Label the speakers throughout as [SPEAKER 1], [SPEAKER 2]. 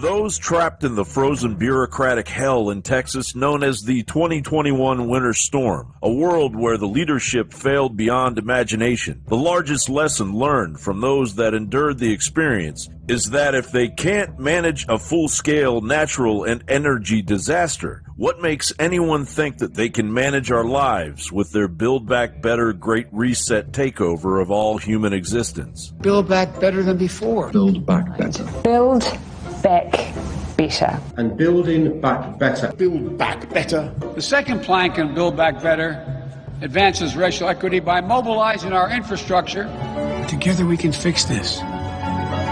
[SPEAKER 1] those trapped in the frozen bureaucratic hell in Texas known as the 2021 winter storm, a world where the leadership failed beyond imagination, the largest lesson learned from those that endured the experience is that if they can't manage a full-scale natural and energy disaster, what makes anyone think that they can manage our lives with their Build Back Better Great Reset takeover of all human existence?
[SPEAKER 2] Build back better than before.
[SPEAKER 3] Build back better.
[SPEAKER 4] Build back better.
[SPEAKER 3] And building back better.
[SPEAKER 2] Build back better.
[SPEAKER 5] The second plank in Build Back Better advances racial equity by mobilizing our infrastructure.
[SPEAKER 2] Together we can fix this.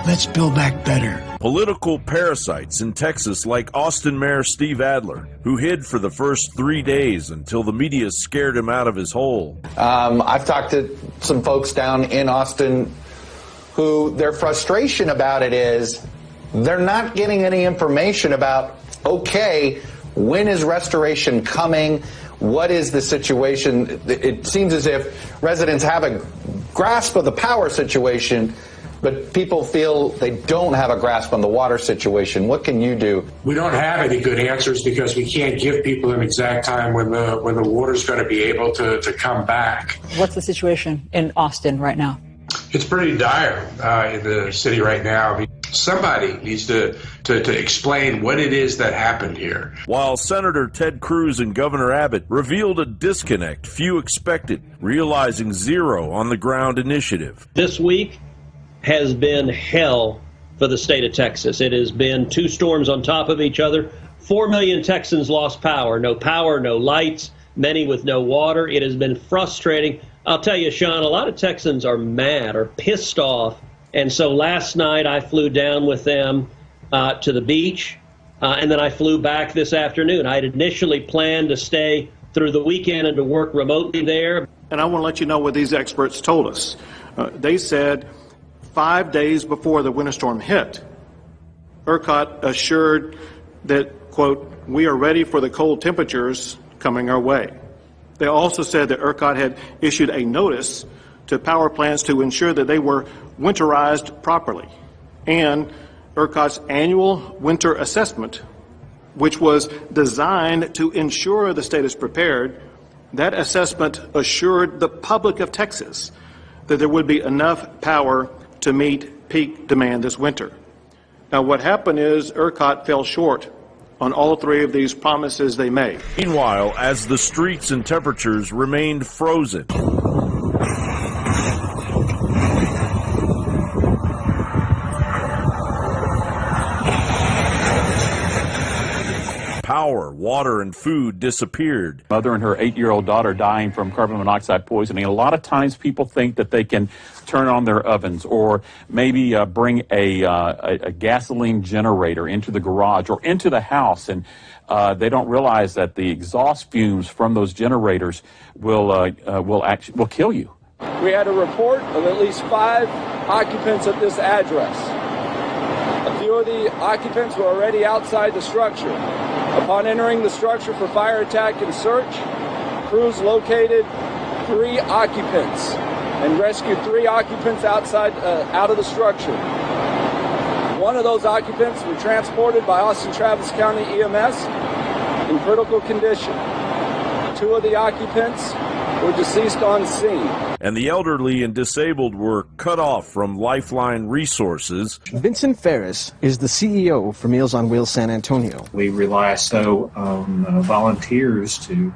[SPEAKER 2] Let's build back better.
[SPEAKER 1] Political parasites in Texas like Austin Mayor Adler, who hid for the first 3 days until the media scared him out of his hole.
[SPEAKER 6] I've talked to some folks down in Austin who their frustration about it is they're not getting any information about, okay, when is restoration coming? What is the situation? It seems as if residents have a grasp of the power situation, but people feel they don't have a grasp on the water situation. What can you do?
[SPEAKER 7] We don't have any good answers because we can't give people an exact time when the water's going to be able to come back.
[SPEAKER 4] What's the situation in Austin right now?
[SPEAKER 7] It's pretty dire in the city right now. I mean, somebody needs to explain what it is that happened here.
[SPEAKER 1] While Senator Ted Cruz and Governor Abbott revealed a disconnect few expected, realizing zero on-the-ground initiative.
[SPEAKER 8] This week has been hell for the state of Texas. It has been two storms on top of each other. 4 million Texans lost power, no lights, many with no water. It has been frustrating. I'll tell you, Sean, a lot of Texans are mad or pissed off. And so last night I flew down with them to the beach, and then I flew back this afternoon. I had initially planned to stay through the weekend and to work remotely there.
[SPEAKER 9] And I want to let you know what these experts told us. They said 5 days before the winter storm hit, ERCOT assured that, quote, we are ready for the cold temperatures coming our way. They also said that ERCOT had issued a notice to power plants to ensure that they were winterized properly. And ERCOT's annual winter assessment, which was designed to ensure the state is prepared, that assessment assured the public of Texas that there would be enough power to meet peak demand this winter. Now, what happened is ERCOT fell short on all three of these promises they made.
[SPEAKER 1] Meanwhile, as the streets and temperatures remained frozen, power, water, and food disappeared.
[SPEAKER 10] Mother and her 8-year-old daughter dying from carbon monoxide poisoning. A lot of times people think that they can turn on their ovens or maybe bring a gasoline generator into the garage or into the house, and they don't realize that the exhaust fumes from those generators will kill you.
[SPEAKER 11] We had a report of at least 5 occupants at this address. A few of the occupants were already outside the structure. Upon entering the structure for fire attack and search, Cruz located 3 occupants and rescued 3 occupants out of the structure. One of those occupants were transported by Austin Travis County EMS in critical condition. 2 of the occupants were deceased on scene.
[SPEAKER 1] And the elderly and disabled were cut off from lifeline resources.
[SPEAKER 12] Vincent Ferris is the CEO for Meals on Wheels San Antonio.
[SPEAKER 13] We rely so on volunteers to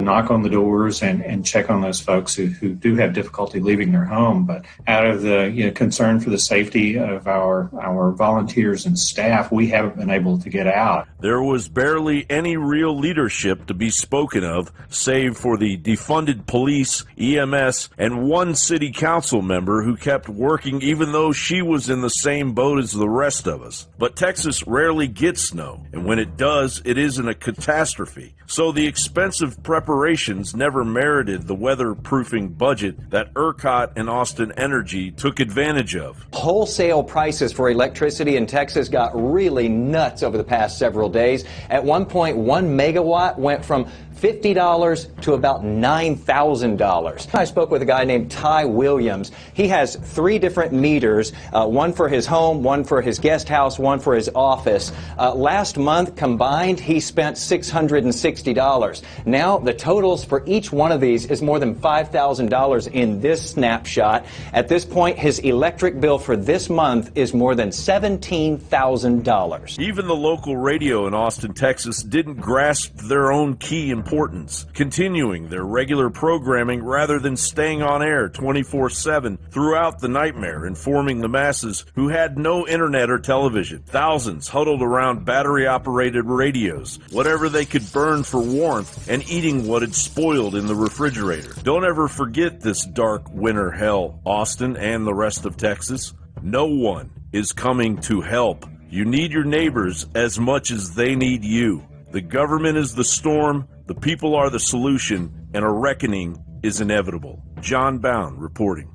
[SPEAKER 13] knock on the doors and check on those folks who do have difficulty leaving their home. But out of the concern for the safety of our volunteers and staff, we haven't been able to get out.
[SPEAKER 1] There was barely any real leadership to be spoken of, save for the defunded police, EMS, and one city council member who kept working even though she was in the same boat as the rest of us. But Texas rarely gets snow, and when it does, it isn't a catastrophe. So the expensive preparation operations never merited the weatherproofing budget that ERCOT and Austin Energy took advantage of.
[SPEAKER 14] Wholesale prices for electricity in Texas got really nuts over the past several days. At one point, 1 megawatt went from $50 to about $9,000. I spoke with a guy named Ty Williams. He has 3 different meters, one for his home, one for his guest house, one for his office. Last month combined, he spent $660. Now the totals for each one of these is more than $5,000 in this snapshot. At this point, his electric bill for this month is more than $17,000.
[SPEAKER 1] Even the local radio in Austin, Texas didn't grasp their own key importance, continuing their regular programming rather than staying on air 24/7 throughout the nightmare, informing the masses who had no internet or television. Thousands huddled around battery-operated radios, whatever they could burn for warmth, and eating what had spoiled in the refrigerator. Don't ever forget this dark winter hell, Austin and the rest of Texas. No one is coming to help. You need your neighbors as much as they need you. The government is the storm, the people are the solution, and a reckoning is inevitable. John Bound reporting.